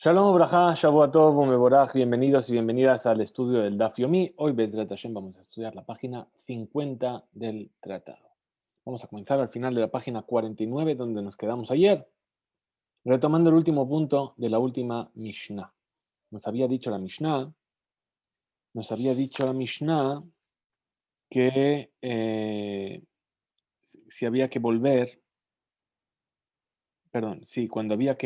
Shalom, Braja, Shavua Tov, Mevorach, bienvenidos y bienvenidas al estudio del Daf Yomi. Hoy, Bezrat Hashem, vamos a estudiar la página 50 del tratado. Vamos a comenzar al final de la página 49, donde nos quedamos ayer, retomando el último punto de la última Mishnah. Nos había dicho la Mishnah que si había que volver, cuando había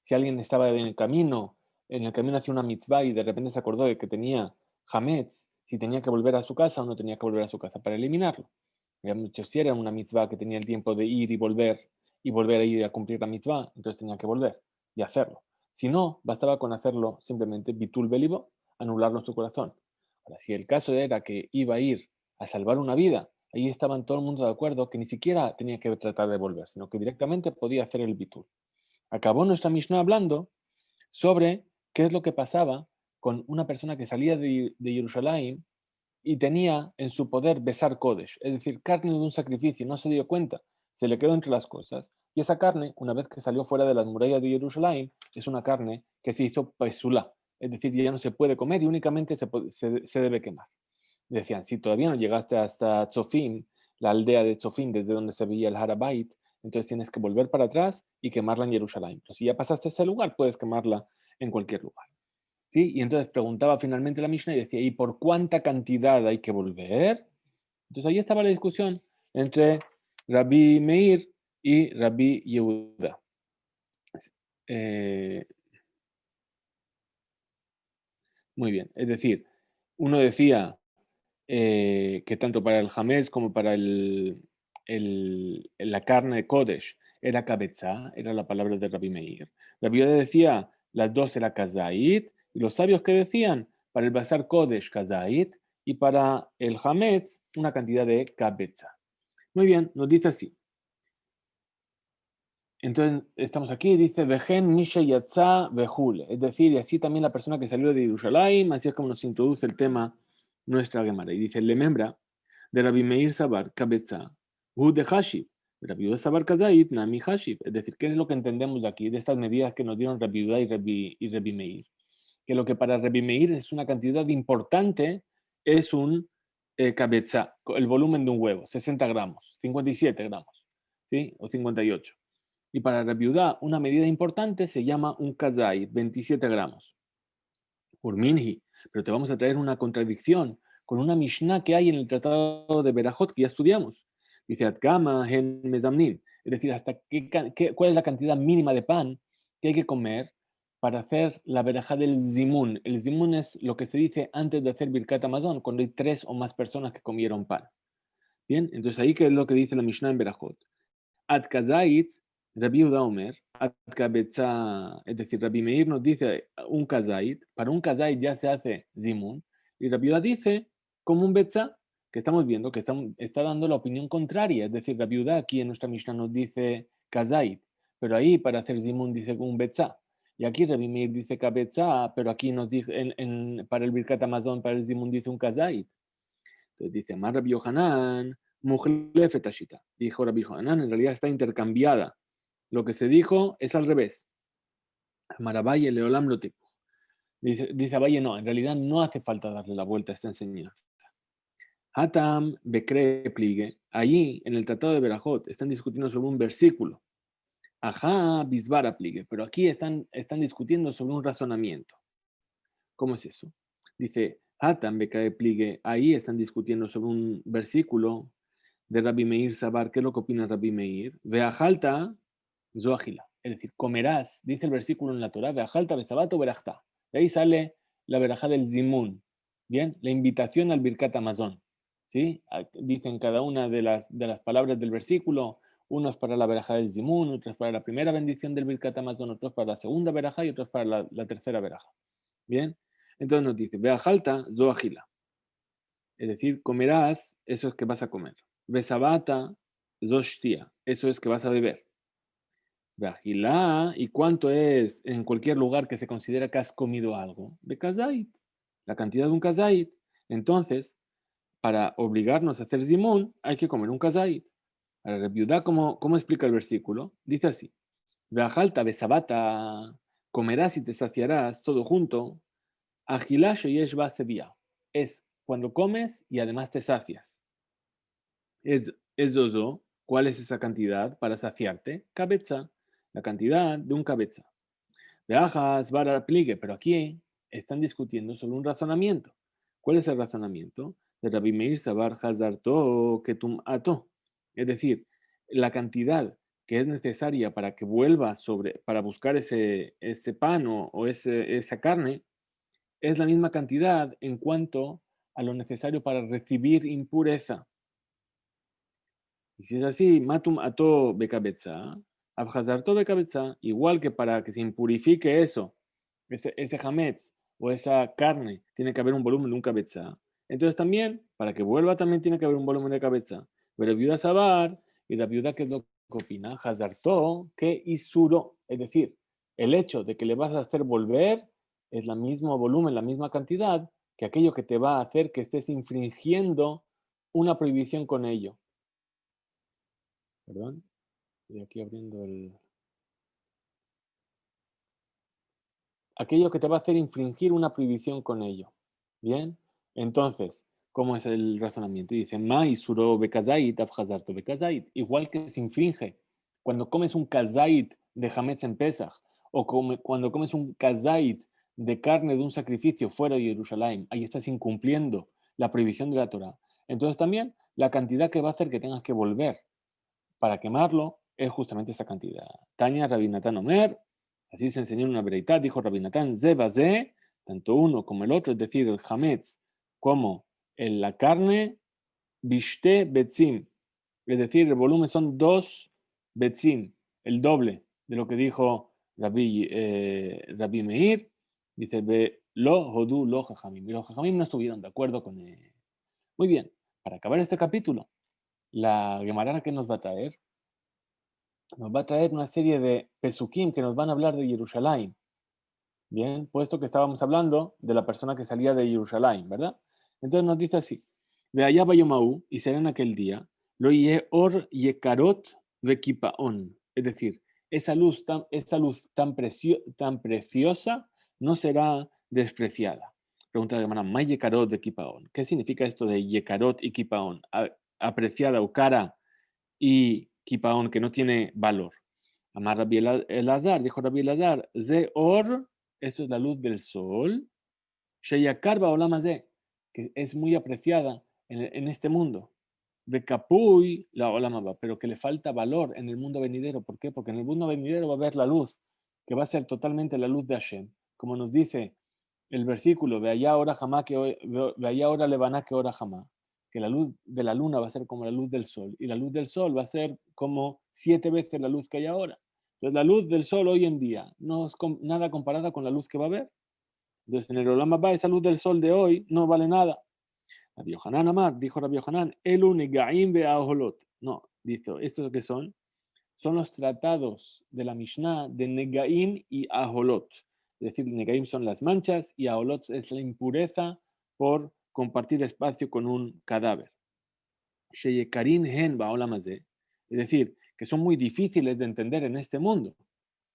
si alguien estaba en el camino hacía una mitzvah y de repente se acordó de que tenía hametz, si tenía que volver a su casa o no tenía que volver a su casa para eliminarlo. Había dicho, si era una mitzvah que tenía el tiempo de ir y volver a ir a cumplir la mitzvah, entonces tenía que volver y hacerlo. Si no, bastaba con hacerlo simplemente bitul belibo, anularlo en su corazón. Ahora, si el caso era que iba a ir a salvar una vida, ahí estaban todo el mundo de acuerdo que ni siquiera tenía que tratar de volver, sino que directamente podía hacer el bitul. Acabó nuestra Mishnah hablando sobre qué es lo que pasaba con una persona que salía de Jerusalén y tenía en su poder besar Kodesh, es decir, carne de un sacrificio, no se dio cuenta, se le quedó entre las cosas, y esa carne, una vez que salió fuera de las murallas de Jerusalén, es una carne que se hizo pesulá, es decir, ya no se puede comer y únicamente se debe quemar. Decían, si todavía no llegaste hasta Tzofim, la aldea de Tzofim, desde donde se veía el Harabait, entonces tienes que volver para atrás y quemarla en Jerusalén. Pero si ya pasaste ese lugar, puedes quemarla en cualquier lugar. ¿Sí? Y entonces preguntaba finalmente la Mishnah y decía, ¿y por cuánta cantidad hay que volver? Entonces ahí estaba la discusión entre Rabbi Meir y Rabbi Yehuda. Muy bien, es decir, uno decía que tanto para el jamés como para la carne de Kodesh era kabetza, era la palabra de Rabbi Meir. Rabbi Yehuda decía, las dos era kazait, y los sabios que decían, para el basar Kodesh kazait, y para el hametz una cantidad de kabetza. Muy bien, nos dice así. Entonces, estamos aquí, dice, Vejen Misha Yatza Vejul, es decir, y así también la persona que salió de Jerusalén, así es como nos introduce el tema nuestra Gemara. Y dice, le membra de Rabbi Meir Sabar Kabetza, Hu de Hashib, Rabbi Yehuda Sabar Kazait, Nami Hashib. Es decir, ¿qué es lo que entendemos de aquí, de estas medidas que nos dieron Rabbi Yehuda y Rabbi Meir? Que lo que para Rabbi Meir es una cantidad importante es un Kabetza, el volumen de un huevo, 60 gramos, 57 gramos, ¿sí? O 58. Y para la viuda, una medida importante se llama un kazai, 27 gramos. Urminhi. Pero te vamos a traer una contradicción con una Mishnah que hay en el Tratado de Berajot que ya estudiamos. Dice, Atkama hen mezamnin. Es decir, ¿cuál es la cantidad mínima de pan que hay que comer para hacer la verajá del zimun? El zimun es lo que se dice antes de hacer Birkat Hamazon, cuando hay 3 o más personas que comieron pan. Bien, entonces ahí, ¿qué es lo que dice la Mishnah en Berajot? Ad kazait, Rabbi Yehuda Omer, ad kabetza, es decir, Rabbi Meir nos dice un kazait, para un kazait ya se hace zimun, y Rabbi Yehuda dice como un betza, que estamos viendo que está dando la opinión contraria, es decir, Rabbi Yehuda aquí en nuestra Mishnah nos dice kazait, pero ahí para hacer zimun dice un betza, y aquí Rabbi Meir dice kabetza, pero aquí nos dice, para el Birkat Hamazon, para el zimun dice un kazait. Entonces dice, Amar Rabbi Yohanan, Muhlefet Ashita. Dijo Rabbi Yohanan, en realidad está intercambiada. Lo que se dijo es al revés. Amar Abaye Leolam lo tipo. Dice Abaye, no, en realidad no hace falta darle la vuelta a esta enseñanza. Hatam Bekre Pligue, allí en el Tratado de Berajot están discutiendo sobre un versículo. Ajá, Bisbara Pligue, pero aquí están discutiendo sobre un razonamiento. ¿Cómo es eso? Dice, Hatam Bekre Pligue, ahí están discutiendo sobre un versículo de Rabbi Meir Sabar. ¿Qué es lo que opina Rabbi Meir? Veajalta zoagila. Es decir, comerás, dice el versículo en la Torah, veajalta besabato verajta. De ahí sale la verajá del zimun. Bien, la invitación al Birkat Hamazon. ¿Sí? Dicen cada una de las palabras del versículo, unos para la verajá del zimun, otros para la primera bendición del Birkat Hamazon, otros para la segunda verajá y otros para la tercera verajá. Bien, entonces nos dice, veajalta zoagila. Es decir, comerás, eso es que vas a comer. Besabata, zoshtia, eso es que vas a beber. Vajilá, ¿y cuánto es en cualquier lugar que se considera que has comido algo? De kazait, la cantidad de un kazait. Entonces, para obligarnos a hacer zimón, hay que comer un kazait. Para la viuda, ¿cómo explica el versículo? Dice así: Veajalta besabata, comerás y te saciarás todo junto, Agilá sheyesh ba sevilla. Es cuando comes y además te sacias. Es zozo. ¿Cuál es esa cantidad para saciarte? Cabeza. La cantidad de un cabeza. Veajas, vara, pligue. Pero aquí están discutiendo sobre un razonamiento. ¿Cuál es el razonamiento? De Rabbi Meir Sabar Hazarto Ketum Ato. Es decir, la cantidad que es necesaria para que vuelva para buscar ese pan o esa carne, es la misma cantidad en cuanto a lo necesario para recibir impureza. Y si es así, matum ato bekabetza, abhazarto bekabetza, igual que para que se impurifique eso, ese hametz o esa carne, tiene que haber un volumen de un cabeza. Entonces también, para que vuelva, también tiene que haber un volumen de cabeza. Pero viuda sabar, y la viuda que es lo que opina, hazarto, que isuro, es decir, el hecho de que le vas a hacer volver es el mismo volumen, la misma cantidad, que aquello que te va a hacer que estés infringiendo una prohibición con ello. Perdón, estoy aquí abriendo el... Aquello que te va a hacer infringir una prohibición con ello. Bien, entonces, ¿cómo es el razonamiento? Dice, ma isuro bekazait afhazarto bekazait. Igual que se infringe cuando comes un kazait de hametz en Pesach o cuando comes un kazait de carne de un sacrificio fuera de Jerusalén, ahí estás incumpliendo la prohibición de la Torah. Entonces también la cantidad que va a hacer que tengas que volver para quemarlo es justamente esta cantidad. Tania Rabinatán Omer, así se enseñó en una veredad, dijo Rabinatán, Zebazé, tanto uno como el otro, es decir, el hametz como la carne, bishte betzim, es decir, el volumen son 2 betzim, el doble de lo que dijo Rabbi Meir, dice, lo hodú lo jajamim, y los jajamim no estuvieron de acuerdo con él. Muy bien, para acabar este capítulo, la Gemara que nos va a traer una serie de pesukim que nos van a hablar de Jerusalén. Bien, puesto que estábamos hablando de la persona que salía de Jerusalén, ¿verdad? Entonces nos dice así: Ve allá Bayomaú, y será en aquel día, lo ye or yekarot vekipaon. Es decir, esa luz tan preciosa no será despreciada. Pregunta la hermana, ¿may yekarot vekipaon? ¿Qué significa esto de yekarot y kipaon? Apreciada o cara y kipaón, que no tiene valor. Amar Rabbi Elazar, dijo Rabbi Elazar, Ze or, esto es la luz del sol, Sheyakar Baolamazé, que es muy apreciada en este mundo. De Kapuy, la Olamaba, pero que le falta valor en el mundo venidero. ¿Por qué? Porque en el mundo venidero va a haber la luz, que va a ser totalmente la luz de Hashem. Como nos dice el versículo, ve allá ahora jamás ve allá ahora levaná que ahora jamás, que la luz de la luna va a ser como la luz del sol, y la luz del sol va a ser como 7 veces la luz que hay ahora. Entonces la luz del sol hoy en día no es nada comparada con la luz que va a haber. Entonces en el Olam Abba esa luz del sol de hoy no vale nada. Rabbi Yohanan Amar, dijo Rabbi Yohanan, Elu Negaim Be'aholot. No, dice, ¿estos qué son? Son los tratados de la Mishnah de Negaim y Aholot. Es decir, Negaim son las manchas y Aholot es la impureza por compartir espacio con un cadáver. Sheyekarin hen ba'olamazé. Es decir, que son muy difíciles de entender en este mundo.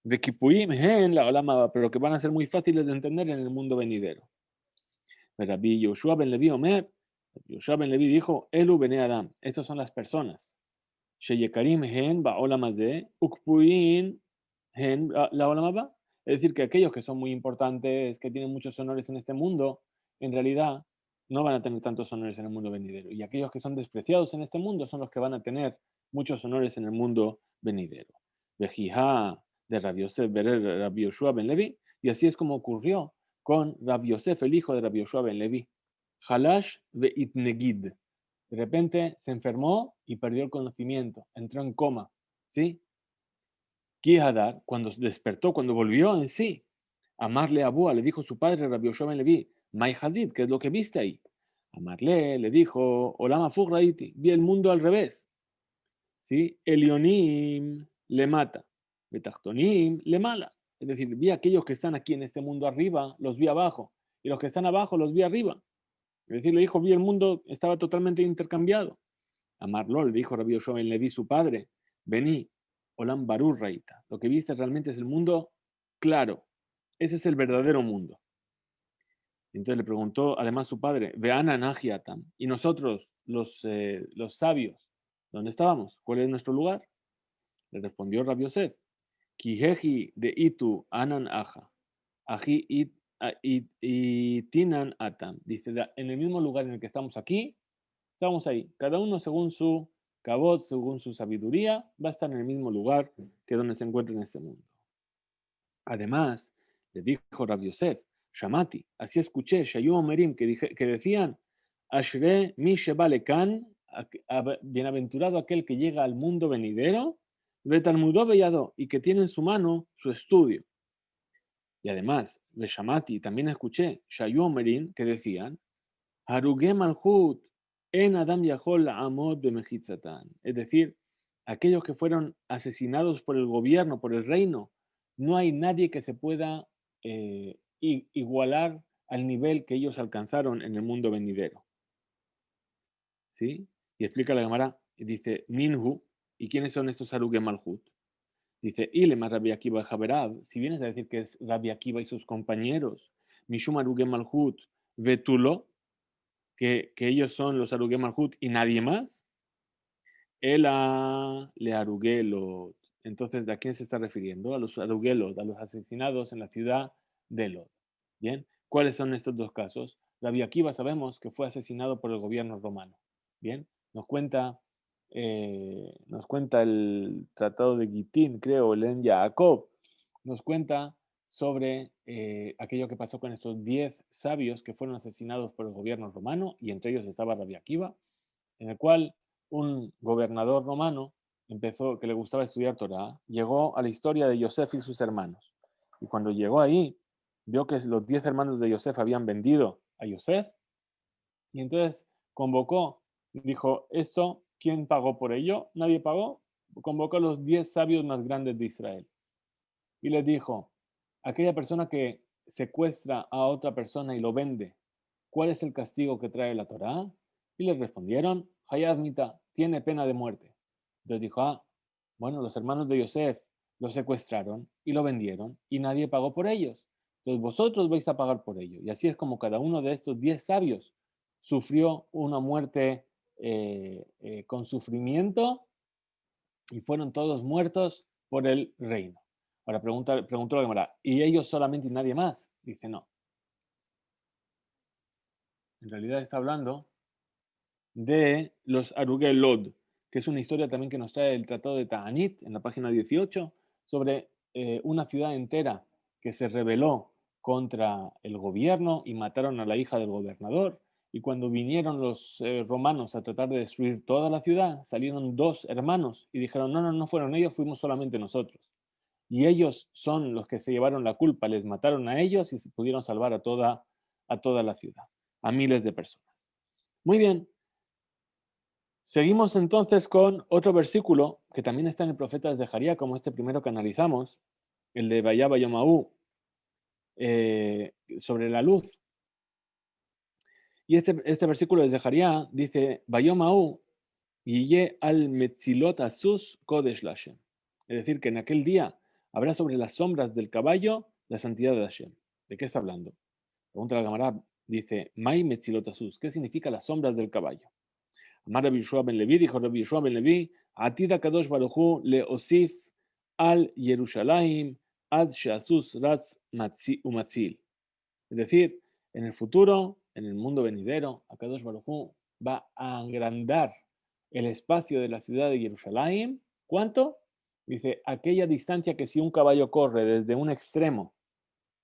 De Kipuim hen la olama, pero que van a ser muy fáciles de entender en el mundo venidero. Rabbi Yoshua ben Levi Omer, Yoshua ben Levi dijo, Elu bene Adam, estas son las personas. Sheyekarim hen ba'olamazé, ukpuin hen la olamaba. Es decir, que aquellos que son muy importantes, que tienen muchos honores en este mundo, en realidad no van a tener tantos honores en el mundo venidero. Y aquellos que son despreciados en este mundo son los que van a tener muchos honores en el mundo venidero. Vejija de Rabbi Yosef Berer Rabbi Yoshua ben Levi, y así es como ocurrió con Rabbi Yosef, el hijo de Rabbi Yoshua ben Levi. Halash ve itnegid. De repente se enfermó y perdió el conocimiento, entró en coma, ¿sí? Kihadar, cuando despertó, cuando volvió en sí, Amarle Abúa, le dijo su padre, Rabbi Yoshua ben Levi, Mai Hazid, ¿qué es lo que viste ahí? Amarle le dijo, Olama Fugraiti, vi el mundo al revés, ¿sí? Elionim le mata, Betachtonim le mala. Es decir, vi a aquellos que están aquí en este mundo arriba, los vi abajo, y los que están abajo los vi arriba. Es decir, le dijo, vi el mundo, estaba totalmente intercambiado. Amarlo, le dijo Rabbi Yoshua ben Levi, su padre, vení, Olam Barur Raita. Lo que viste realmente es el mundo claro. Ese es el verdadero mundo. Entonces le preguntó además su padre, Veana Nahiatam, y nosotros, los sabios, ¿dónde estábamos? ¿Cuál es nuestro lugar? Le respondió Rabbi Yosef, Kijeji de Itu Anan Aja, Aji Tinan Atam. Dice, en el mismo lugar en el que estamos aquí, estamos ahí. Cada uno según su cabot, según su sabiduría, va a estar en el mismo lugar que donde se encuentra en este mundo. Además, le dijo Rabbi Yosef, Shamati, así escuché, Shayu Omerim, que decían, Ashre mi sheba lekan, bienaventurado aquel que llega al mundo venidero, Betalmudó Bellado, y que tiene en su mano su estudio. Y además, de Shamati, también escuché, Shayu Omerim, que decían, Haruge Malhut, en Adam Yahol Amod de Mejitzatán. Es decir, aquellos que fueron asesinados por el gobierno, por el reino, no hay nadie que se pueda igualar al nivel que ellos alcanzaron en el mundo venidero. ¿Sí? Y explica la Gemara, y dice, Minhu, ¿y quiénes son estos Haruge Malhut? Dice, Ilema Rabbi Akiva Jaberab, si vienes a decir que es Rabbi Akiva y sus compañeros, Mishum Haruge Malhut, Vetulo, que ellos son los Aruge Malhut y nadie más, le Arugelot. Entonces, ¿a quién se está refiriendo? A los Arugelot, a los asesinados en la ciudad de Lod. Bien, ¿cuáles son estos dos casos? Rabbi Akiva sabemos que fue asesinado por el gobierno romano. Bien, nos cuenta el Tratado de Gitín, creo, el En Jacob, nos cuenta sobre aquello que pasó con estos 10 sabios que fueron asesinados por el gobierno romano, y entre ellos estaba Rabbi Akiva, en el cual un gobernador romano empezó, que le gustaba estudiar Torah, llegó a la historia de Yosef y sus hermanos. Y cuando llegó ahí, vio que los 10 hermanos de Yosef habían vendido a Yosef, y entonces convocó, dijo, esto, ¿quién pagó por ello? Nadie pagó. Convocó a los 10 sabios más grandes de Israel. Y les dijo, aquella persona que secuestra a otra persona y lo vende, ¿cuál es el castigo que trae la Torá? Y les respondieron, Hayat Mita, tiene pena de muerte. Entonces dijo, bueno, los hermanos de Yosef lo secuestraron y lo vendieron y nadie pagó por ellos. Entonces vosotros vais a pagar por ello. Y así es como cada uno de estos 10 sabios sufrió una muerte con sufrimiento y fueron todos muertos por el reino. Ahora preguntó la Gemara, ¿y ellos solamente y nadie más? Dice, no. En realidad está hablando de los Arugelod, que es una historia también que nos trae el Tratado de Ta'anit en la página 18, sobre una ciudad entera que se rebeló contra el gobierno y mataron a la hija del gobernador. Y cuando vinieron los romanos a tratar de destruir toda la ciudad, salieron dos hermanos y dijeron, no fueron ellos, fuimos solamente nosotros. Y ellos son los que se llevaron la culpa, les mataron a ellos y se pudieron salvar a toda la ciudad, a miles de personas. Muy bien, seguimos entonces con otro versículo que también está en el profeta de Zacarías, como este primero que analizamos, el de Vayá Bayomaú, sobre la luz. Y este versículo de Zacarías dice, Bayomaú, Yiye al Metzilot Asus Kodesh Lashem. Es decir, que en aquel día habrá sobre las sombras del caballo la santidad de Hashem. ¿De qué está hablando? Pregunta la Gemara, dice, Mai Metzilot Asus, ¿qué significa las sombras del caballo? Amar Rabbi Yeshua ben Levi, dijo Rabbi Yeshua ben Levi, Atida Kadosh Baruch Hu le Osif al Yerushalayim ad sheasus ratz umatzil. Es decir, en el futuro, en el mundo venidero, Akadosh Baruj Hu va a agrandar el espacio de la ciudad de Jerusalén. ¿Cuánto? Dice, aquella distancia que si un caballo corre desde un extremo,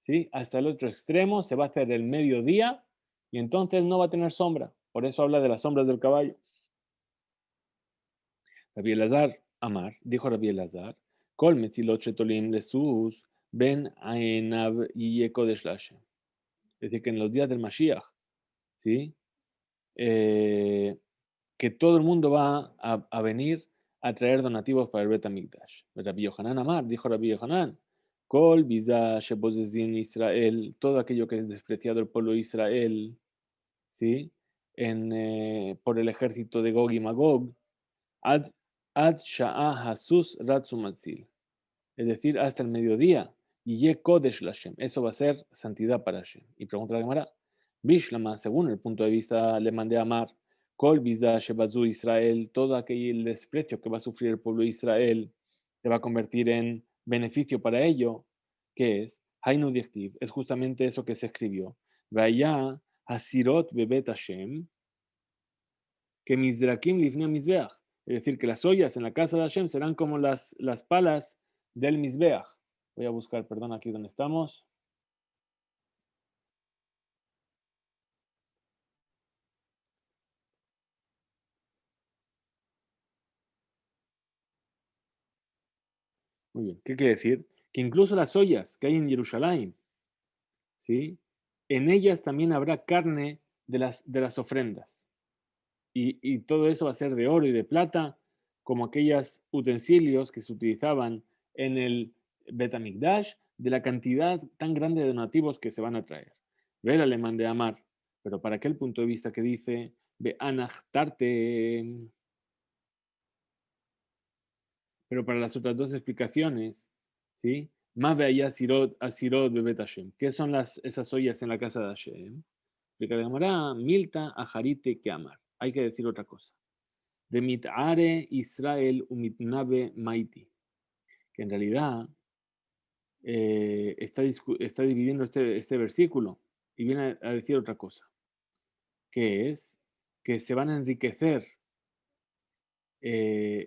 ¿sí?, hasta el otro extremo, se va a hacer el mediodía y entonces no va a tener sombra. Por eso habla de las sombras del caballo. Rabbi Elazar Amar, dijo Rabbi Elazar, Kol metzilot shetolim lesus ben aenav y kodesh lashem. Es decir, que en los días del Mashiach, ¿sí?, que todo el mundo va a venir a traer donativos para el Bet HaMikdash. Rabbi Yohanan Amar, dijo Rabbi Yohanan, Kol biza shebozezin Israel, todo aquello que es despreciado el pueblo de Israel, ¿sí?, por el ejército de Gog y Magog, ad sha'ah hasus ratzumatzil, es decir, hasta el mediodía, y ye kodesh Hashem. Eso va a ser santidad para Hashem. Y pregunta la Gemara, Bishlama, según el punto de vista le mandé a Amar, Kol Bizda Shebazu Israel, todo aquel desprecio que va a sufrir el pueblo de Israel se va a convertir en beneficio para ello, que es Hainu Dichtiv, es justamente eso que se escribió. Vaya Hasirot Bebet Hashem, que Mizrakim Livnei Mizbeach. Es decir, que las ollas en la casa de Hashem serán como las palas del Mizbeach. Voy a buscar, perdón, aquí donde estamos. Muy bien, ¿qué quiere decir? Que incluso las ollas que hay en Jerusalén, ¿sí? En ellas también habrá carne de las ofrendas. Y todo eso va a ser de oro y de plata, como aquellos utensilios que se utilizaban en el Betamigdash, de la cantidad tan grande de donativos que se van a traer. Ver alemán de Amar, pero para aquel punto de vista que dice, ve anachtarte, pero para las otras dos explicaciones, ¿sí? Más ve allá asirot bebet Hashem. ¿Qué son esas ollas en la casa de Hashem? Explica de Gemara, milta ajarite que amar. Hay que decir otra cosa. De mitare Israel umitnabe maiti. Que en realidad está dividiendo este versículo y viene a decir otra cosa, que es que se van a enriquecer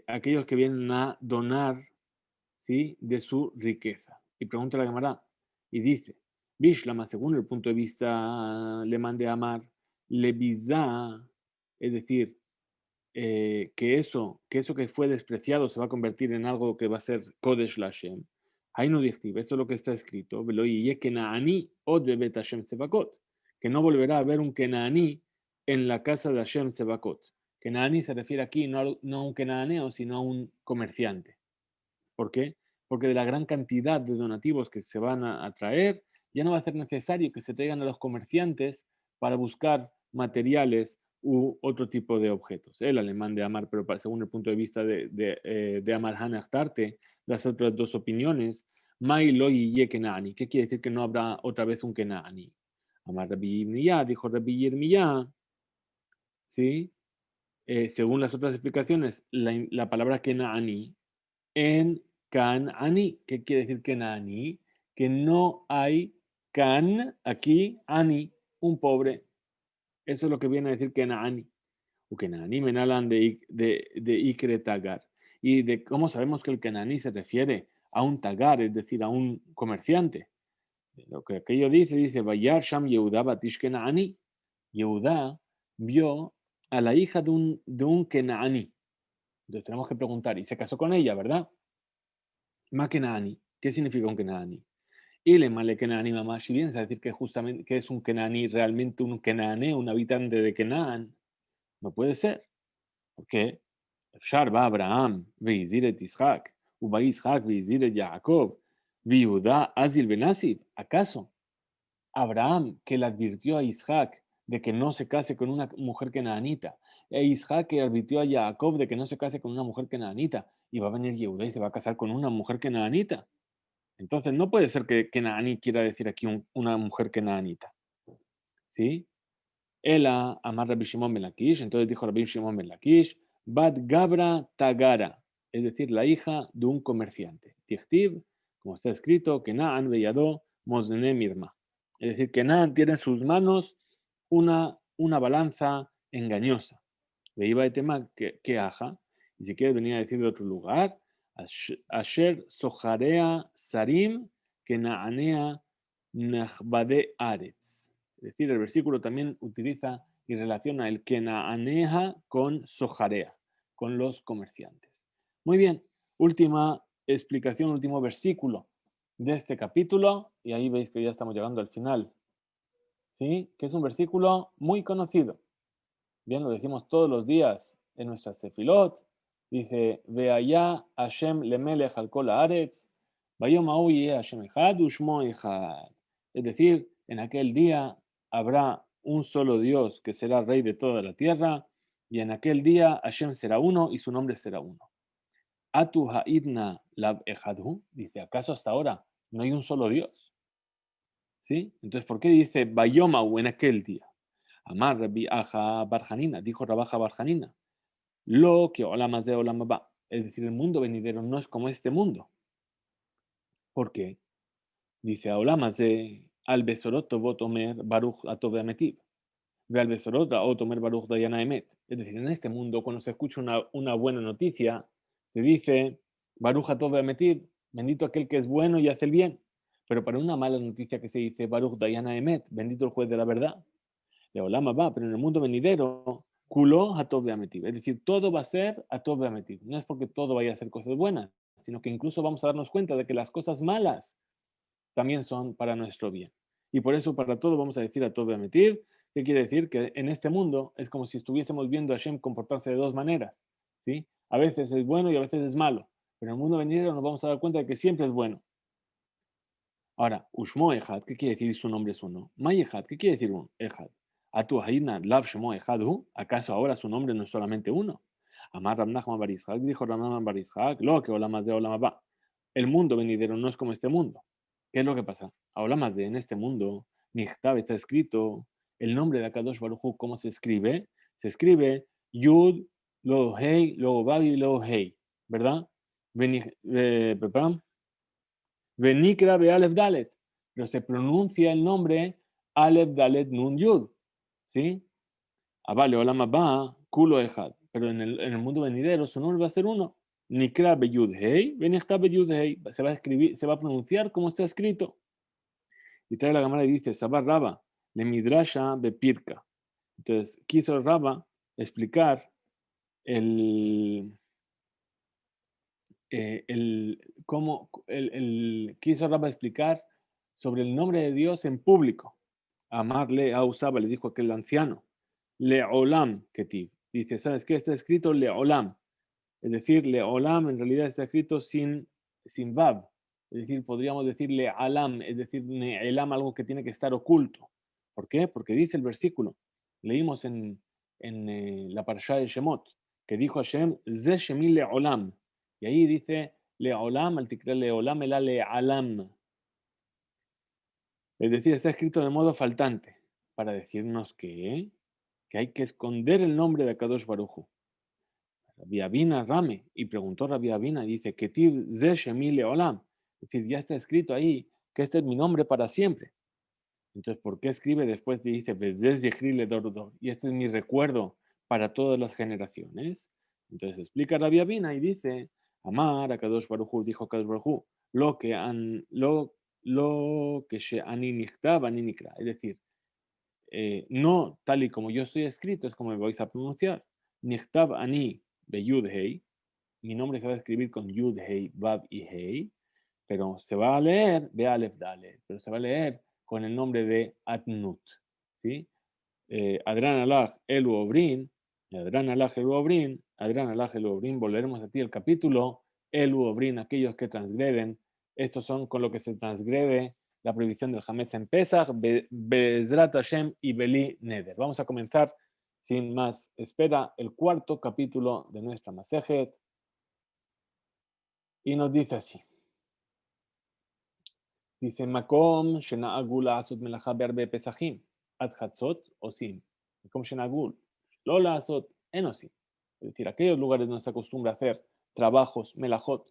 aquellos que vienen a donar, ¿sí?, de su riqueza. Y pregunta la Gemara, y dice, Bishlama, según el punto de vista le mande a Amar, le bizá, es decir, que eso que fue despreciado se va a convertir en algo que va a ser Kodesh Lashem. Hainu Dichtiv, esto es lo que está escrito, Velo ye Kenaani od bebet Hashem Tzevakot, que no volverá a haber un Kenaani en la casa de Hashem Tzevakot. Kenaani se refiere aquí no a un Kenaaneo, sino a un comerciante. ¿Por qué? Porque de la gran cantidad de donativos que se van a traer, ya no va a ser necesario que se traigan a los comerciantes para buscar materiales u otro tipo de objetos. El alemán de Amar, pero según el punto de vista de Amar Hanachtarte, las otras dos opiniones, Mai lo y Kenaani. ¿Qué quiere decir que no habrá otra vez un Kenaani? Amar Rabbi Yirmiyah, dijo Rabbi Yirmiyah, ¿sí? Según las otras explicaciones, la palabra Kenaani en Cananí. ¿Qué quiere decir Cananí? Que no hay Can, aquí, Ani, un pobre. Eso es lo que viene a decir Cananí. O Cananí menalan de Ikre Tagar. Y de cómo sabemos que el Cananí se refiere a un Tagar, es decir, a un comerciante. Lo que aquello dice, Vayar Sham Yehuda Batish Cananí. Yehuda vio a la hija de un Cananí. Entonces tenemos que preguntar, y se casó con ella, ¿verdad? Ma Kenani. ¿Qué significa un Kenani? Y le male Kenani mamá, si vienes a decir que justamente que es un Kenani, realmente un Kenane, un habitante de Kenan, no puede ser. ¿Por qué? Shar va Abraham, veizir et Isaac, uba Isaac, veizir et Jacob, viuda Azil Benasib. ¿Acaso Abraham, que le advirtió a Isaac de que no se case con una mujer kenanita, e Isaac que advirtió a Jacob de que no se case con una mujer kenanita, y va a venir Yehuda y se va a casar con una mujer kenanita? Entonces no puede ser que Kenaní quiera decir aquí una mujer kenanita, ¿sí? Ela amar Rabbi Shimon ben Lakish, entonces dijo Rabbi Shimon ben Lakish, Bat Gabra Tagara, es decir, la hija de un comerciante. Tichtiv, como está escrito, Kenaan Beyadó Mosne Mirma. Es decir, Kenaan tiene en sus manos una balanza engañosa. Le iba a tema que aja, y si quieres venir a decir de otro lugar, Asher Soharea Sarim Kenaanea Nachbade Aretz. Es decir, el versículo también utiliza y relaciona el Kenaaneja con Soharea, con los comerciantes. Muy bien, última explicación, último versículo de este capítulo, y ahí veis que ya estamos llegando al final, ¿sí? Que es un versículo muy conocido. Bien, lo decimos todos los días en nuestras tefilot. Dice, ve allá Hashem lemelech al kol haaretz, vayom hau yeh Hashem echad ushmo echad. Es decir, en aquel día habrá un solo Dios que será rey de toda la tierra, y en aquel día Hashem será uno y su nombre será uno. Atu ha'idna lab echadhu, dice, ¿acaso hasta ahora No hay un solo Dios. ¿Sí? Entonces, ¿por qué dice Bayomau en aquel día? Amar Rabbi Aja Barjanina, dijo Rabaja Barjanina, lo que Olamas de Olamaba. Es decir, el mundo venidero no es como este mundo. ¿Por qué? Dice Olamas de Al Besorot Tovot Omer Baruch Atov Ametiv. Ve al Besorot Otomer Baruch Dayana Emet. Es decir, en este mundo, cuando se escucha una buena noticia, se dice Baruch Atov Ametiv, bendito aquel que es bueno y hace el bien. Pero para una mala noticia que se dice Baruch Dayana Emet, bendito el juez de la verdad. De Olama va, pero en el mundo venidero, culó a todo Ametiv. Es decir, todo va a ser a todo Ametiv. No es porque todo vaya a ser cosas buenas, sino que incluso vamos a darnos cuenta de que las cosas malas también son para nuestro bien. Y por eso para todo vamos a decir a todo Ametiv, que quiere decir que en este mundo es como si estuviésemos viendo a Hashem comportarse de dos maneras. ¿Sí? A veces es bueno y a veces es malo. Pero en el mundo venidero nos vamos a dar cuenta de que siempre es bueno. Ahora, Ushmo Ejad, ¿qué quiere decir su nombre es uno? May Ejad, ¿qué quiere decir Ejad? Atu Haina Lav Shemo Ejadu, ¿acaso ahora su nombre no es solamente uno? Amar Rab Nachman bar Yitzhak, dijo Rab Nachman bar Yitzhak, lo que Olamaz de Olamabá. El mundo venidero no es como este mundo. ¿Qué es lo que pasa? Olamaz de en este mundo, Nichtav está escrito, el nombre de Akadosh Baruj Hu, ¿cómo se escribe? Se escribe Yud, luego Hei, luego Vav y luego Hei, ¿verdad? Venikra be Aleph Dalet, pero se pronuncia el nombre Aleph Dalet Nun Yud, ¿sí? Avale Olam Abba, Kulo Ejad, pero en el mundo venidero su nombre va a ser uno. Nikra be Yud Hei, Venichta be Yud Hei, se va a escribir, se va a pronunciar como está escrito. Y trae la cámara y dice, Sabar Raba, le Midrasha be Pirka. Entonces, quiso Raba explicar el, quiso Rabba explicar sobre el nombre de Dios en público. Amarle a Usaba, le dijo aquel anciano, Leolam Ketiv. Dice, ¿sabes qué? Está escrito Leolam. Es decir, Leolam en realidad está escrito sin Vav. Es decir, podríamos decirle Alam, es decir, Ne'elam, algo que tiene que estar oculto. ¿Por qué? Porque dice el versículo, leímos en la parashá de Shemot, que dijo Hashem, Ze Shemi Leolam. Y ahí dice Leolam, al tikra Leolam, el Le'alam. Es decir, está escrito de modo faltante, para decirnos que hay que esconder el nombre de Kadosh Baruj. Rabbi Abina Rame, y preguntó Rabbi Abina, y dice, Ketiv Ze Shemi Leolam. Es decir, ya está escrito ahí que este es mi nombre para siempre. Entonces, ¿por qué escribe después y dice, Bezdez Yechri Dor? Y este es mi recuerdo para todas las generaciones. Entonces explica Rabbi Abina y dice, Amar a Kadosh Baruj Hu, dijo Kadosh Baruj Hu, lo que she ani nichtav ani nikra. Es decir, no tal y como yo estoy escrito, es como me vais a pronunciar. Nichtav ani be yud hei. Mi nombre se va a escribir con yud hei, vav y hei, pero se va a leer de Aleph Dalet, pero se va a leer con el nombre de Atnut. ¿Sí? Adran Alaj Elu Obrin, Adran Alaj Elu Obrin, Adran Alaj Elu Obrin, volveremos a ti el capítulo Elu Obrin, aquellos que transgreden. Estos son con lo que se transgrede la prohibición del Hametz en Pesach, Bezrat Hashem y Beli Neder. Vamos a comenzar sin más espera el cuarto capítulo de nuestra Masejet y nos dice así. Dice Makom Shena'agul Asut Melachá Be'arbe Pesachim Ad Chatzot Osim. Makom Shena'agul Lola Asot Enosim. Es decir, aquellos lugares donde se acostumbra a hacer trabajos melajot.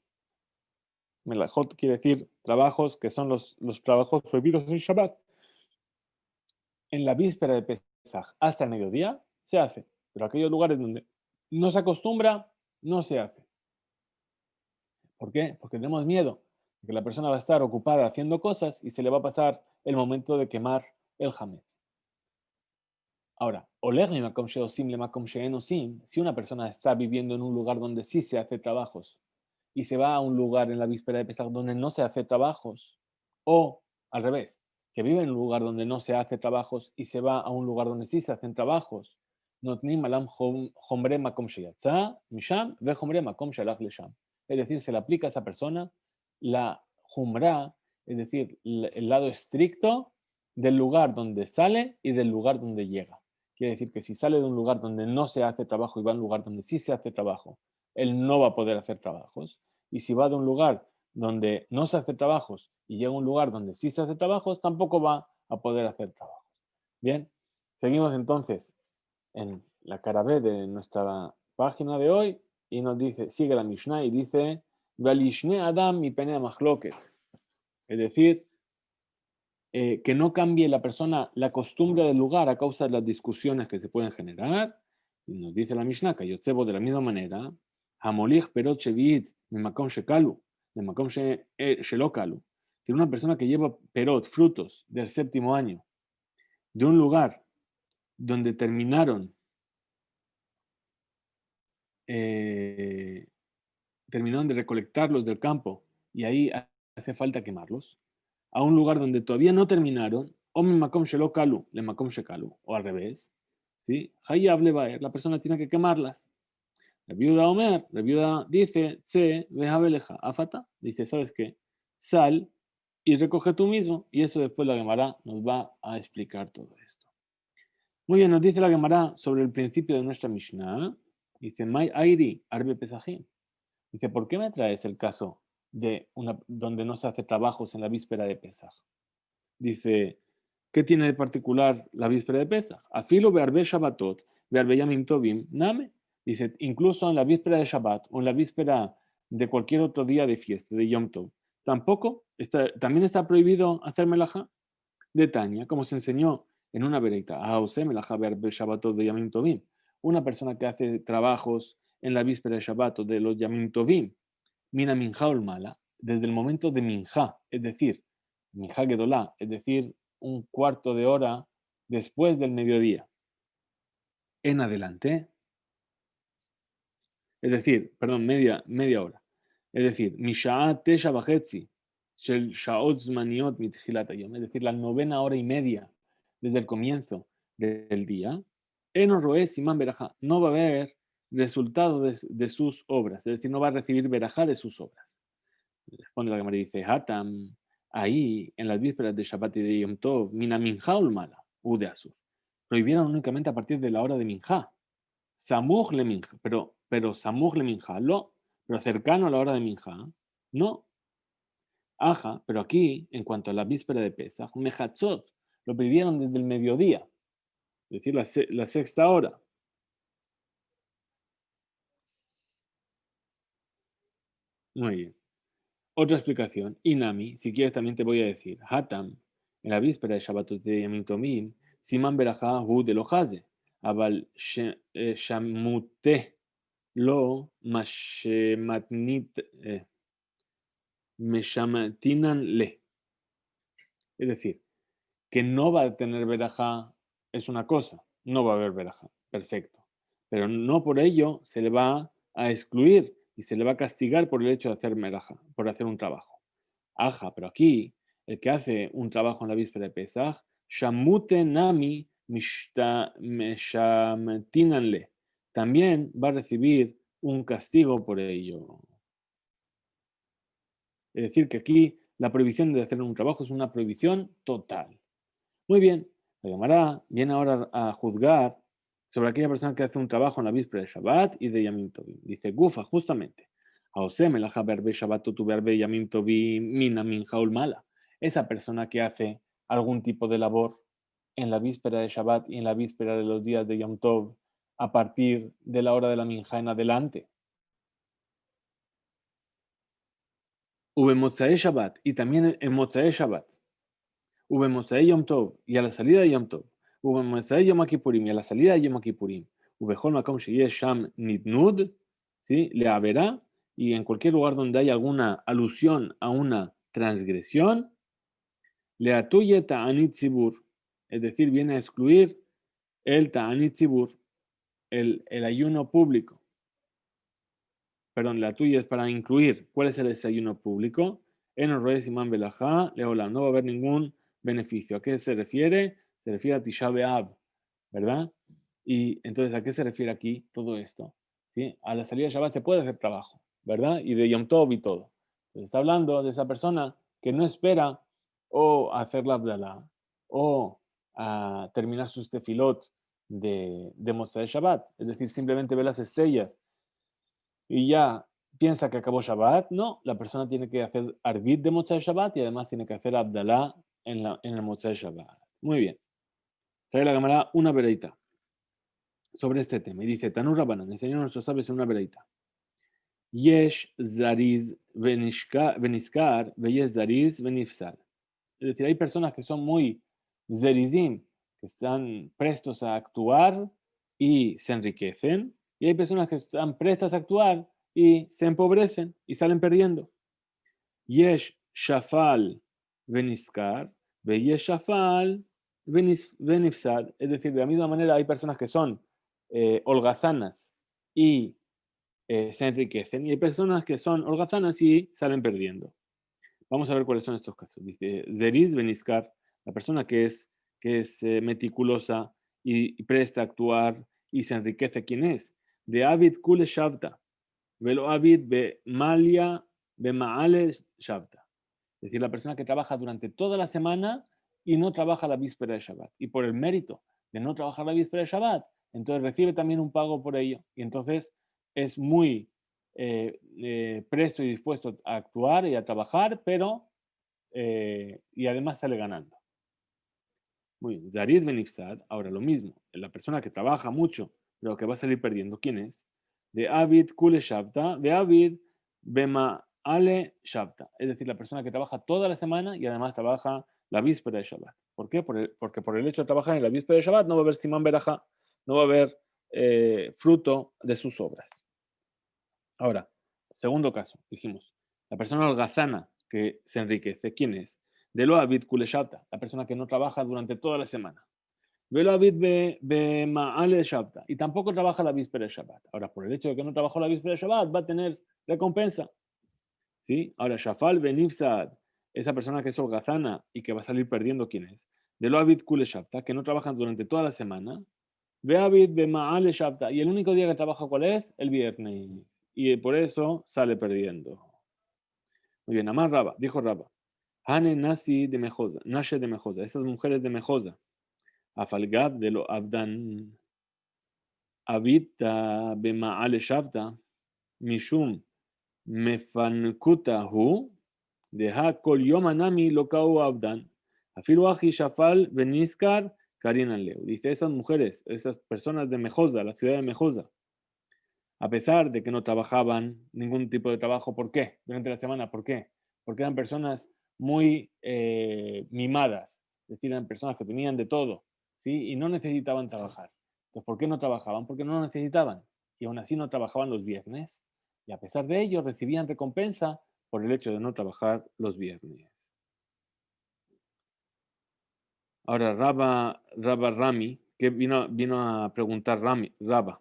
Melajot quiere decir trabajos que son los trabajos prohibidos en Shabbat. En la víspera de Pesach hasta el mediodía se hace. Pero aquellos lugares donde no se acostumbra, no se hace. ¿Por qué? Porque tenemos miedo de que la persona va a estar ocupada haciendo cosas y se le va a pasar el momento de quemar el hametz. Ahora, si una persona está viviendo en un lugar donde sí se hace trabajos y se va a un lugar en la víspera de Pesach donde no se hace trabajos, o al revés, que vive en un lugar donde no se hace trabajos y se va a un lugar donde sí se hacen trabajos, es decir, se le aplica a esa persona la jumra, es decir, el lado estricto del lugar donde sale y del lugar donde llega. Quiere decir que si sale de un lugar donde no se hace trabajo y va a un lugar donde sí se hace trabajo, él no va a poder hacer trabajos. Y si va de un lugar donde no se hace trabajos y llega a un lugar donde sí se hace trabajos, tampoco va a poder hacer trabajos. Bien, seguimos entonces en la cara B de nuestra página de hoy y nos dice, sigue la Mishnah y dice, Valishne Adam y Pene Machloket. Es decir, que no cambie la persona la costumbre del lugar a causa de las discusiones que se pueden generar. Y nos dice la Mishnah, que Yotzebo de la misma manera, Hamolich perot shevit memakom shekalu, memakom shelo kalu. Si una persona que lleva perot, frutos del séptimo año, de un lugar donde terminaron de recolectarlos del campo y ahí hace falta quemarlos, a un lugar donde todavía no terminaron, o makom shelo kalu, le makom shekalu, o al revés, ¿sí? Hayav levaer, la persona tiene que quemarlas. La viuda dice, tse vehabeleja, afata, dice, ¿sabes qué? Sal y recoge tú mismo, y eso después la Gemara nos va a explicar todo esto. Muy bien, nos dice la Gemara sobre el principio de nuestra Mishnah, dice, Mai airi arbe pesajim. Dice, ¿por qué me traes el caso de donde no se hace trabajos en la víspera de Pesaj? Dice, ¿qué tiene de particular la víspera de Pesaj? Afilo bearbe Shabbatot, bearbe Yamim Tovim, name. Dice, incluso en la víspera de Shabbat o en la víspera de cualquier otro día de fiesta, de Yom Tov, también está prohibido hacer melajá de Tania, como se enseñó en una vereita. Aose melajá bearbe Shabbatot de Yamim Tovim. Una persona que hace trabajos en la víspera de Shabbat o de los Yamim Tovim, mina minja ol mala, desde el momento de minja, es decir, minja gedolá, es decir, un cuarto de hora después del mediodía, en adelante, es decir, perdón, media hora, es decir, misha'a tesha bachetzi, shel shaot zmaniot mitchilat hayom, es decir, la novena hora y media desde el comienzo del día, eno roe siman berajá, no va a haber resultado de sus obras, es decir, no va a recibir berajá de sus obras. Responde la Gemara y dice, Hatam, ahí en las vísperas de Shabbat y de Yom Tov, mina minja ulmala, u de azur. Prohibieron únicamente a partir de la hora de minja. Samuj le minja, pero samuj le minja, pero cercano a la hora de minja, no. Aja, pero aquí, en cuanto a la víspera de Pesach, mechatzot, lo prohibieron desde el mediodía, es decir, la sexta hora. Muy bien. Otra explicación, Inami, si quieres también te voy a decir, Hatam, en la víspera de Shabbat de Yamim Tomim, Siman Berajá Hu de Lojaze, Abal Shamute Lo Meshamatinan Le. Es decir, que no va a tener Berajá es una cosa, no va a haber Berajá, perfecto. Pero no por ello se le va a excluir y se le va a castigar por el hecho de hacer Berajá, por hacer un trabajo. Aja, pero aquí el que hace un trabajo en la víspera de Pesaj, Shamute Nami Meshamtinanle, también va a recibir un castigo por ello. Es decir, que aquí la prohibición de hacer un trabajo es una prohibición total. Muy bien, la Gemara viene ahora a juzgar sobre aquella persona que hace un trabajo en la víspera de Shabbat y de Yamim Tovim. Dice, Gufa, justamente. Esa persona que hace algún tipo de labor en la víspera de Shabbat y en la víspera de los días de Yom Tov a partir de la hora de la minja en adelante. Mozae Shabbat y también en Mozae Shabbat. Mozae Yom Tov y a la salida de Yom Tov. Mozae Yom Kippurim y a la salida de Yom Kippurim. Ubejol Makom Sheyesh Sham Nidnud, ¿sí? Le haberá, y en cualquier lugar donde haya alguna alusión a una transgresión, le atuye ta'anit tzibur, es decir, viene a excluir el ta'anit tzibur, el ayuno público. Perdón, la tuya es para incluir. ¿Cuál es el desayuno público? En el rey Simán Belajá, Leola, no va a haber ningún beneficio. ¿A qué se refiere? Se refiere a Tisha B'Av, ¿verdad? Y entonces, ¿a qué se refiere aquí todo esto? ¿Sí? A la salida de Shabbat se puede hacer trabajo, ¿verdad? Y de Yom Tov y todo. Entonces, está hablando de esa persona que no espera o a hacer la Abdalá o a terminar sus tefilot de Motzei Shabbat. Es decir, simplemente ve las estrellas y ya piensa que acabó Shabbat. No, la persona tiene que hacer Arvit de Motzai Shabbat y además tiene que hacer Abdalá en el Motzai Shabbat. Muy bien. Trae la Gemara una vereita sobre este tema. Y dice, Tanur Rabbanan, enseñó a nuestros sabios en una vereita. Yesh zariz veniskar, veyesh zariz venifsal. Es decir, hay personas que son muy zerizim, que están prestos a actuar y se enriquecen, y hay personas que están prestas a actuar y se empobrecen y salen perdiendo. Yesh shafal veniskar, veyesh shafal venifsal. Es decir, de la misma manera hay personas que son holgazanas y se enriquecen, y hay personas que son holgazanas y salen perdiendo. Vamos a ver cuáles son estos casos. Dice, Zeriz Beniskar, la persona que es meticulosa y presta a actuar y se enriquece, ¿quién es? De Avid Kule Shavta, Velo Avid Be Malia Be Maale Shavta. Es decir, la persona que trabaja durante toda la semana y no trabaja la víspera de Shabbat. Y por el mérito de no trabajar la víspera de Shabbat, entonces recibe también un pago por ello. Y entonces es muy presto y dispuesto a actuar y a trabajar, pero y además sale ganando. Muy bien, Zariz Benifsad, ahora lo mismo, la persona que trabaja mucho, pero que va a salir perdiendo, ¿quién es? De Avid Kule Shavta, de Avid Bema Ale Shavta, es decir, la persona que trabaja toda la semana y además trabaja la víspera de Shabbat. ¿Por qué? Porque por el hecho de trabajar en la víspera de Shabbat no va a haber Simán Berajá, no va a haber fruto de sus obras. Ahora, segundo caso, dijimos, la persona holgazana que se enriquece, ¿quién es? De lo Avid Kuleshata, la persona que no trabaja durante toda la semana. Velo Avid be Maale Shabta, y tampoco trabaja la víspera de Shabbat. Ahora, por el hecho de que no trabajó la víspera de Shabbat, va a tener recompensa. ¿Sí? Ahora, Shafal Benifsad, esa persona que es holgazana y que va a salir perdiendo, ¿quién es? De lo Avid Kuleshata, que no trabajan durante toda la semana. Ve Avid be Maale Shabta, y el único día que trabaja, ¿cuál es? El viernes. Y por eso sale perdiendo. Muy bien, Amar Raba, dijo Raba, Hane Nasi de Mejosa, Nashe de Mejosa, esas mujeres de Mejosa, Afalgab de lo Abdan, Abita Bema'ale Shavta, Mishum Mefankutahu, Deha Kol Yomanami Lokau Abdan, Afilu Aji Shafal Beniskar Karinan Leo. Dice, esas mujeres, esas personas de Mejosa, la ciudad de Mejosa, a pesar de que no trabajaban ningún tipo de trabajo. ¿Por qué? Durante la semana, ¿por qué? Porque eran personas muy mimadas, es decir, eran personas que tenían de todo, ¿sí? Y no necesitaban trabajar. Entonces, ¿por qué no trabajaban? Porque no lo necesitaban. Y aún así no trabajaban los viernes. Y a pesar de ello, recibían recompensa por el hecho de no trabajar los viernes. Ahora, Rabba Rami, que vino a preguntar Rabba,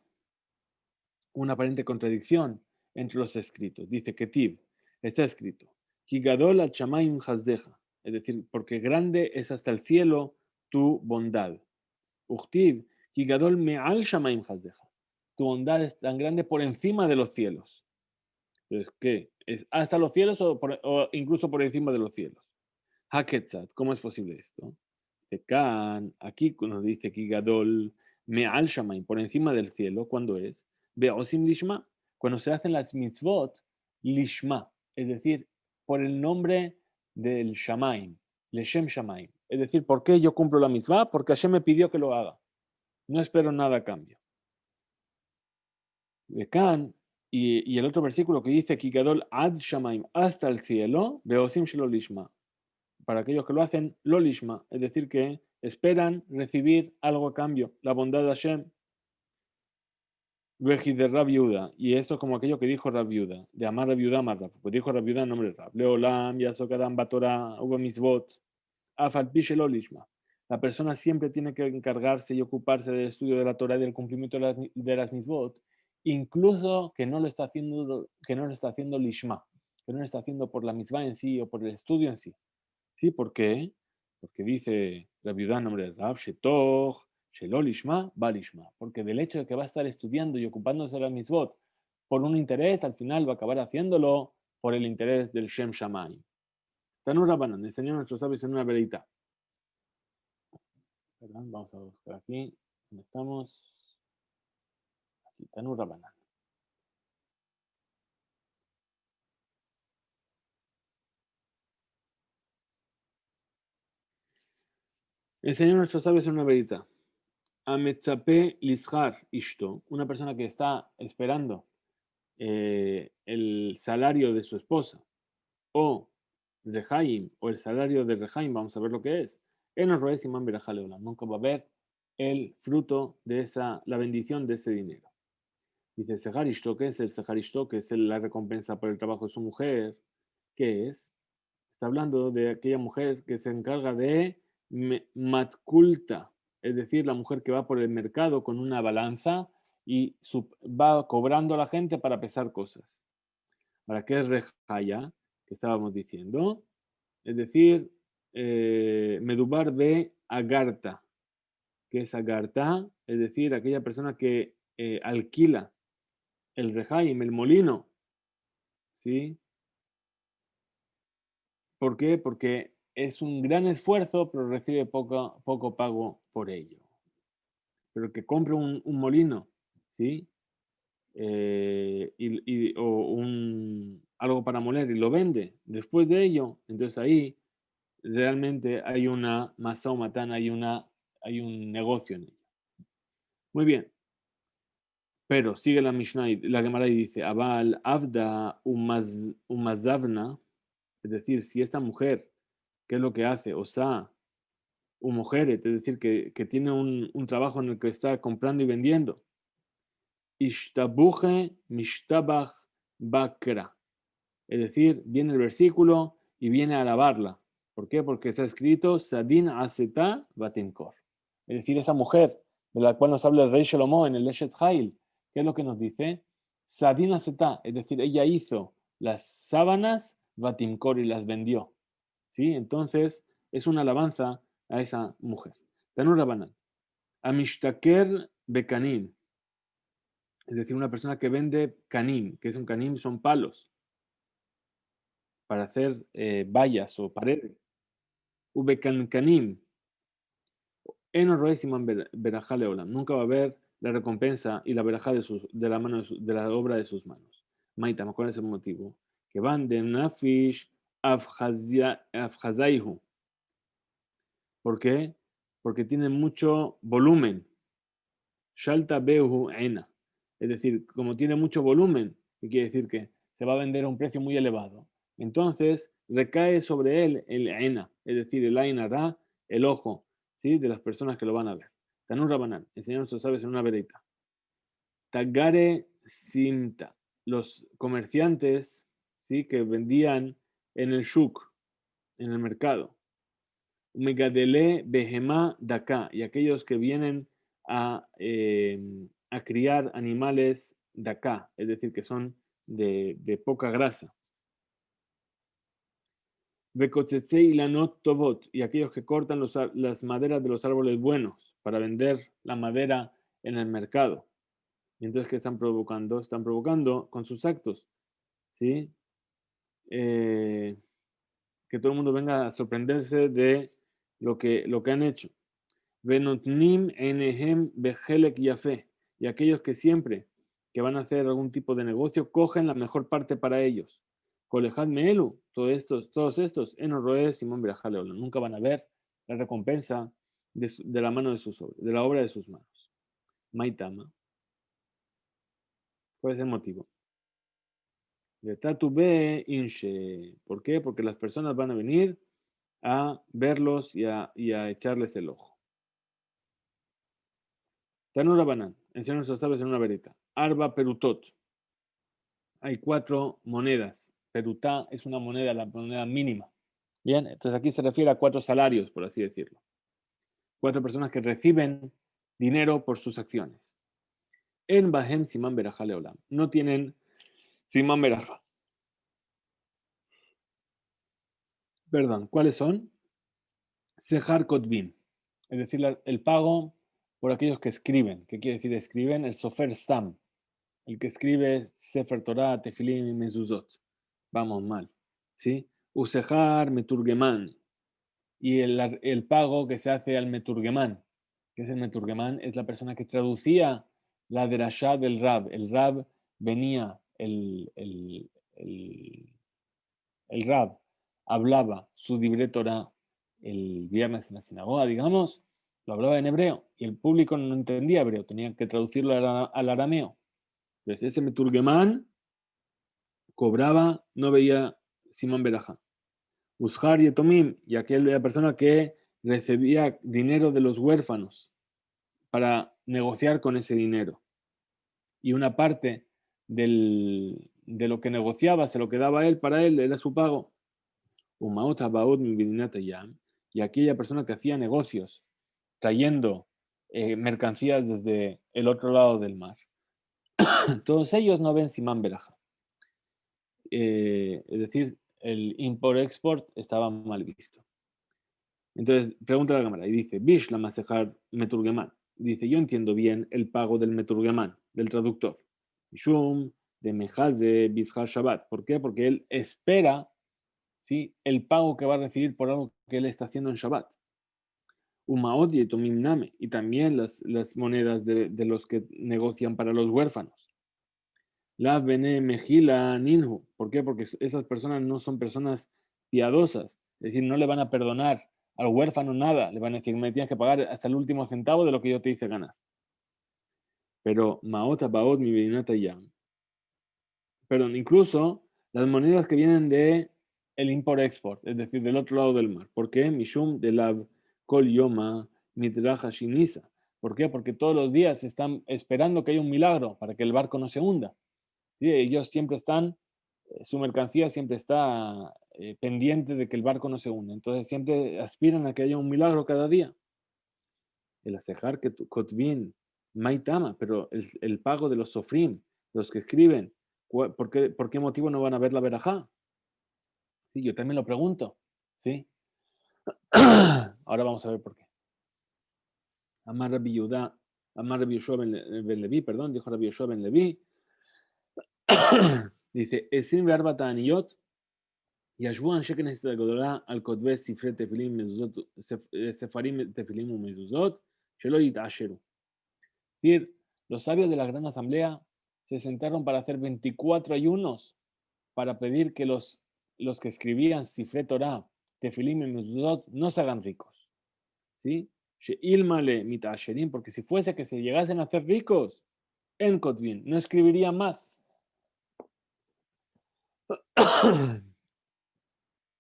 una aparente contradicción entre los escritos. Dice que Tib está escrito, Kigadol al Shamayim Hasdeja, es decir, porque grande es hasta el cielo tu bondad. Uchtib, Kigadol Me'al Shamayim Hasdeja, tu bondad es tan grande por encima de los cielos. Entonces, ¿qué? ¿Es hasta los cielos o incluso por encima de los cielos? Haketzat, ¿cómo es posible esto? Tekan, aquí nos dice Kigadol Me'al Shamayim, por encima del cielo, ¿cuándo es? Be'osim Lishma, cuando se hacen las mitzvot, Lishma, es decir, por el nombre del Shamaim, Leshem Shamaim. Es decir, ¿por qué yo cumplo la mitzvah? Porque Hashem me pidió que lo haga. No espero nada a cambio. Tekan, y el otro versículo que dice Kigadol Ad Shamaim, hasta el cielo, Be'osim Shelo Lishma, para aquellos que lo hacen, lo lishma, es decir, que esperan recibir algo a cambio, la bondad de Hashem. Veji de Rab Yehuda, y esto es como aquello que dijo Rab Yehuda, de amar a Rab Yehuda, amar Rab, pues dijo Rab Yehuda en nombre de Rab, Leolam, Yasokaram, Batora, Uba Misbot, Afal Pishelo Lishma. La persona siempre tiene que encargarse y ocuparse del estudio de la Torah y del cumplimiento de las Misbot, incluso que no lo está haciendo Lishma, que no lo está haciendo por la Mitzvah en sí o por el estudio en sí. ¿Sí? ¿Por qué? Porque dice la viuda en nombre de Rab, Shetoch, Shelo Lishma, Balishma. Porque del hecho de que va a estar estudiando y ocupándose de la mitzvot por un interés, al final va a acabar haciéndolo por el interés del Shem Shammai. Tanur Rabbanan, enseñó a nuestros sabios en una verita. Vamos a buscar aquí. ¿Dónde estamos? Aquí, Tanur Rabbanan. Enseñó a nuestros sabios en una verita. Ametzape lishar ishto, una persona que está esperando el salario de su esposa, o Rehaim, o el salario de Rehaim, vamos a ver lo que es. En los roes imán berajaleola, nunca va a ver el fruto de la bendición de ese dinero. Dice, Sejarishto, ¿qué es el Sejarishto? Que es la recompensa por el trabajo de su mujer. ¿Qué es? Está hablando de aquella mujer que se encarga de matkulta, es decir, la mujer que va por el mercado con una balanza y va cobrando a la gente para pesar cosas. ¿Para qué es rejaya? Que estábamos diciendo. Es decir, medubar de agarta. ¿Qué es agarta? Es decir, aquella persona que alquila el rejaim, el molino. ¿Sí? ¿Por qué? Porque es un gran esfuerzo, pero recibe poco pago por ello. Pero que compre un molino, ¿sí? O algo para moler y lo vende, después de ello, entonces ahí realmente hay una masa o matán, hay un negocio en ello. Muy bien, pero sigue la Mishnah, la Gemara y dice, Abal, Avda, Umazavna, es decir, si esta mujer, ¿qué es lo que hace? Osa, mujer, es decir, que tiene un trabajo en el que está comprando y vendiendo. Ishtabuje mishtabach bakra. Es decir, viene el versículo y viene a alabarla. ¿Por qué? Porque está escrito Sadin Aseta Batinkor. Es decir, esa mujer de la cual nos habla el rey Shlomo en el Eshet Hail, ¿qué es lo que nos dice? Sadin Aseta, es decir, ella hizo las sábanas Batinkor y las vendió. ¿Sí? Entonces, es una alabanza a esa mujer. Tanur Rabanan. Amishtaker Bekanin. Es decir, una persona que vende canim, que es un canim, son palos para hacer vallas o paredes. Ubekankanim, eno roesiman berajale olam. Nunca va a haber la recompensa y la verajá de la obra de sus manos. Maita, ¿cuál es el motivo? Que van de nafish afhazaihu. ¿Por qué? Porque tienen mucho volumen. Shalta behu ena. Es decir, como tiene mucho volumen, ¿qué quiere decir? Que se va a vender a un precio muy elevado. Entonces, recae sobre él el ena, es decir, el ainara, el ojo, ¿sí? De las personas que lo van a ver. Tanur Rabanán, enseñaron nuestros sabios en una verita. Tagare simta. Los comerciantes, ¿sí? Que vendían en el shuk, en el mercado. Megadele behemá daka. Y aquellos que vienen a criar animales de acá, es decir, que son de poca grasa. Bekotzetse y lanot tovot, y aquellos que cortan las maderas de los árboles buenos para vender la madera en el mercado. Y entonces, ¿qué están provocando? Están provocando con sus actos, ¿sí? Que todo el mundo venga a sorprenderse de lo que han hecho. Venotnim enehem bejelek yafe. Y aquellos que siempre que van a hacer algún tipo de negocio, cogen la mejor parte para ellos. Colejad meelu, todos estos, enorroe Simón Berajaleolo, nunca van a ver la recompensa de la mano de de la obra de sus manos. Maitama, ¿cuál es el motivo? Be inshe. ¿Por qué? Porque las personas van a venir a verlos y a echarles el ojo. Tanura Banan, enseñan nuestros sabios en una verita. Arba perutot. Hay 4 monedas. Perutá es una moneda, la moneda mínima. Bien, entonces aquí se refiere a 4 salarios, por así decirlo. 4 personas que reciben dinero por sus acciones. En Bahem Simán Berajá Leolam. No tienen Simán Berajá. Perdón, ¿cuáles son? Sejar Kotbin. Es decir, el pago por aquellos que escriben. ¿Qué quiere decir escriben? El Sofer Stam. El que escribe Sefer Torah, Tefilim y Mezuzot. Vamos mal. ¿Sí? Usejar Meturgeman. Y el pago que se hace al Meturgemán. ¿Qué es el Meturgemán? Es la persona que traducía la derashá del Rab. El Rab venía, el Rab hablaba su Dibre Torah el viernes en la sinagoga, digamos, lo hablaba en hebreo y el público no entendía hebreo, tenían que traducirlo al arameo. Entonces ese meturgemán cobraba, no veía Simán Berajá. Ushar y Etomim, y aquella persona que recibía dinero de los huérfanos para negociar con ese dinero. Y una parte de lo que negociaba se lo quedaba él, para él era su pago. Umaot habaot min bidinat hayam, y aquella persona que hacía negocios trayendo mercancías desde el otro lado del mar. Todos ellos no ven Simán Berajá. Es decir, el import-export estaba mal visto. Entonces, pregunta la cámara y dice, Bish la masejar meturgemán. Dice, yo entiendo bien el pago del meturgemán, del traductor. Shum, de Mejaze, Bishar Shabbat. ¿Por qué? Porque él espera, ¿sí?, el pago que va a recibir por algo que él está haciendo en Shabbat. Umaot y Tomim Name. Y también las monedas de los que negocian para los huérfanos. La Bene Mejila Ninhu. ¿Por qué? Porque esas personas no son personas piadosas. Es decir, no le van a perdonar al huérfano nada. Le van a decir, me tienes que pagar hasta el último centavo de lo que yo te hice ganar. Pero Maot Abaot mi Bedinata Yam. Perdón, incluso las monedas que vienen de el import-export, es decir, del otro lado del mar. ¿Por qué? Mishum de la Kol Yoma Midraja Shinisa. ¿Por qué? Porque todos los días están esperando que haya un milagro para que el barco no se hunda. ¿Sí? Ellos siempre están, su mercancía siempre está pendiente de que el barco no se hunda. Entonces siempre aspiran a que haya un milagro cada día. El asejar que Kotvin, Maitama, pero el pago de los sofrim, los que escriben, ¿por qué motivo no van a ver la verajá? Sí, yo también lo pregunto. ¿Sí? Ahora vamos a ver por qué. Amar Rabbi Yudá, Amar Rabbi Yoshua ben Levi, perdón, dijo Rabbi Yoshua ben Levi. Dice, Esim Verba Taniyot, ישבו אנשי כנסת הגדולה על כותבי ספרי תפילין מזוזות, ספרים תפילין ומזוזות, שלא יתעשרו. Es decir, los sabios de la gran asamblea se sentaron para hacer 24 ayunos para pedir que los que escribían Sifre Torah, Tefilim y Mezuzot no se hagan ricos. ¿Sí? She'ilmale mitasherim, porque si fuese que se llegasen a hacer ricos, en Kotvin, no escribirían más.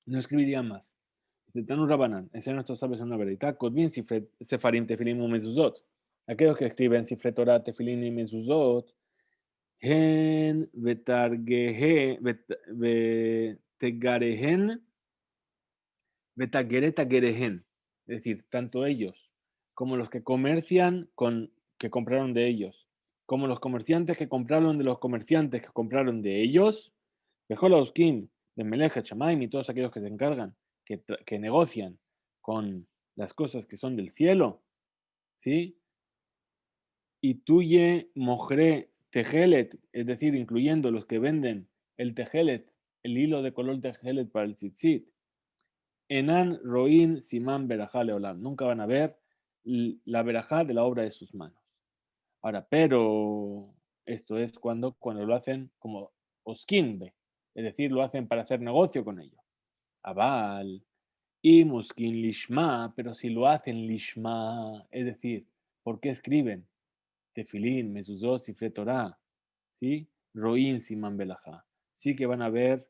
No escribirían más. Tanu Rabanan, enseñan nuestros sabios en una verdad. Kotvin Sefarim Tefilim y Mezuzot. Aquellos que escriben Sifre Torah, Tefilim y Mezuzot, Hen Vetegarehen Betagerehen. Es decir, tanto ellos como los que comercian que compraron de ellos, como los comerciantes que compraron de los comerciantes que compraron de ellos, Bejolos Kim, de Meleja Chamaim y todos aquellos que se encargan, que negocian con las cosas que son del cielo, ¿sí? Y tuye mojre tejelet, es decir, incluyendo los que venden el tejelet, el hilo de color tejelet para el tzitzit, enan roin simán berajá leolam, nunca van a ver la berajá de la obra de sus manos. Ahora, pero esto es cuando lo hacen como oskinbe, es decir, lo hacen para hacer negocio con ellos. Abal, y muskin lishma, pero si lo hacen lishma, es decir, ¿por qué escriben Tefilín, Mezuzot, Sifre Torah, ¿sí? Roín, Simán Belajá. Sí que van a ver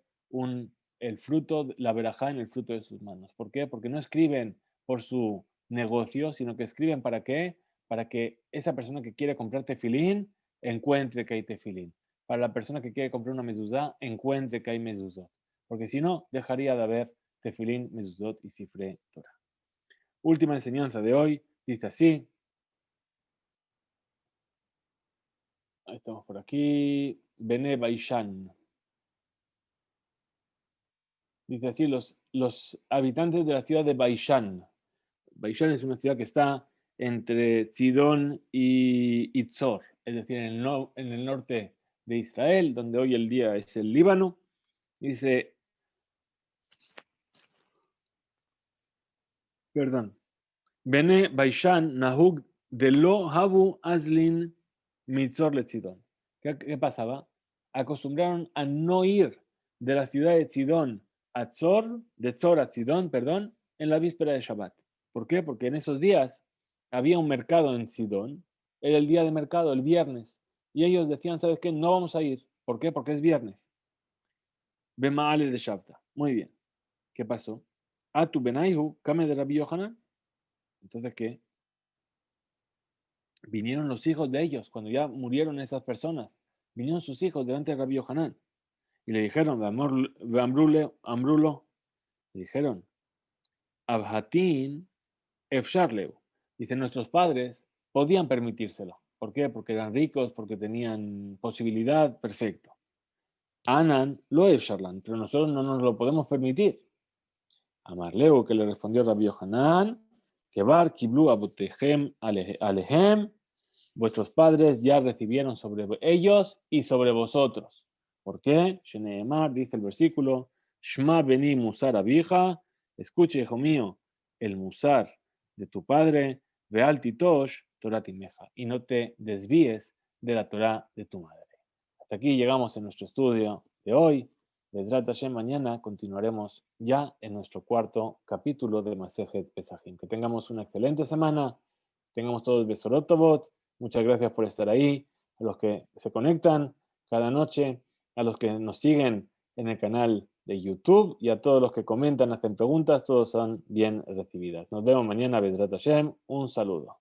el fruto, la verajá en el fruto de sus manos. ¿Por qué? Porque no escriben por su negocio, sino que escriben ¿para qué? Para que esa persona que quiere comprar tefilín encuentre que hay tefilín. Para la persona que quiere comprar una mezuzá, encuentre que hay mezuzot. Porque si no, dejaría de haber tefilín, mezuzot y Sifre Torah. Última enseñanza de hoy, dice así. Ahí estamos por aquí. Bene Baishan. Dice así, los habitantes de la ciudad de Baishan. Baishan es una ciudad que está entre Sidón y Itzor, es decir, en el norte de Israel, donde hoy el día es el Líbano. Dice, perdón, Bene Baishan Nahug de lo Habu Aslin Mitzor le Sidón. ¿Qué pasaba? Acostumbraron a no ir de la ciudad de Sidón a Tzor, de Tzor a Sidón, perdón, en la víspera de Shabbat. ¿Por qué? Porque en esos días había un mercado en Sidón, era el día de mercado, el viernes, y ellos decían, ¿sabes qué? No vamos a ir. ¿Por qué? Porque es viernes. Bemaale de Shabta. Muy bien. ¿Qué pasó? Atu benaihu, kame de Rabbi Yohanan. Entonces, ¿qué? Vinieron los hijos de ellos, cuando ya murieron esas personas. Vinieron sus hijos delante de Rabbi Yohanan. Y le dijeron, Ambrulo, le dijeron, Abhatin Efsharleu. Dicen, nuestros padres podían permitírselo. ¿Por qué? Porque eran ricos, porque tenían posibilidad, perfecto. Anan lo Efsharlan, pero nosotros no nos lo podemos permitir. Amarleu, que le respondió Rabbi Yohanan, que bar kiblu abotehem alehem, vuestros padres ya recibieron sobre ellos y sobre vosotros. ¿Por qué? Sheneemar, dice el versículo, Shma beni musar abija, escuche, hijo mío, el musar de tu padre, veal titosh, Torah timeja, y no te desvíes de la Torah de tu madre. Hasta aquí llegamos en nuestro estudio de hoy. Bezrat Hashem, mañana continuaremos ya en nuestro cuarto capítulo de Masejet Pesajim. Que tengamos una excelente semana, tengamos todos Besorot Tovot. Muchas gracias por estar ahí, a los que se conectan cada noche, a los que nos siguen en el canal de YouTube y a todos los que comentan, hacen preguntas, todos son bien recibidas. Nos vemos mañana, Bezrat Hashem. Un saludo.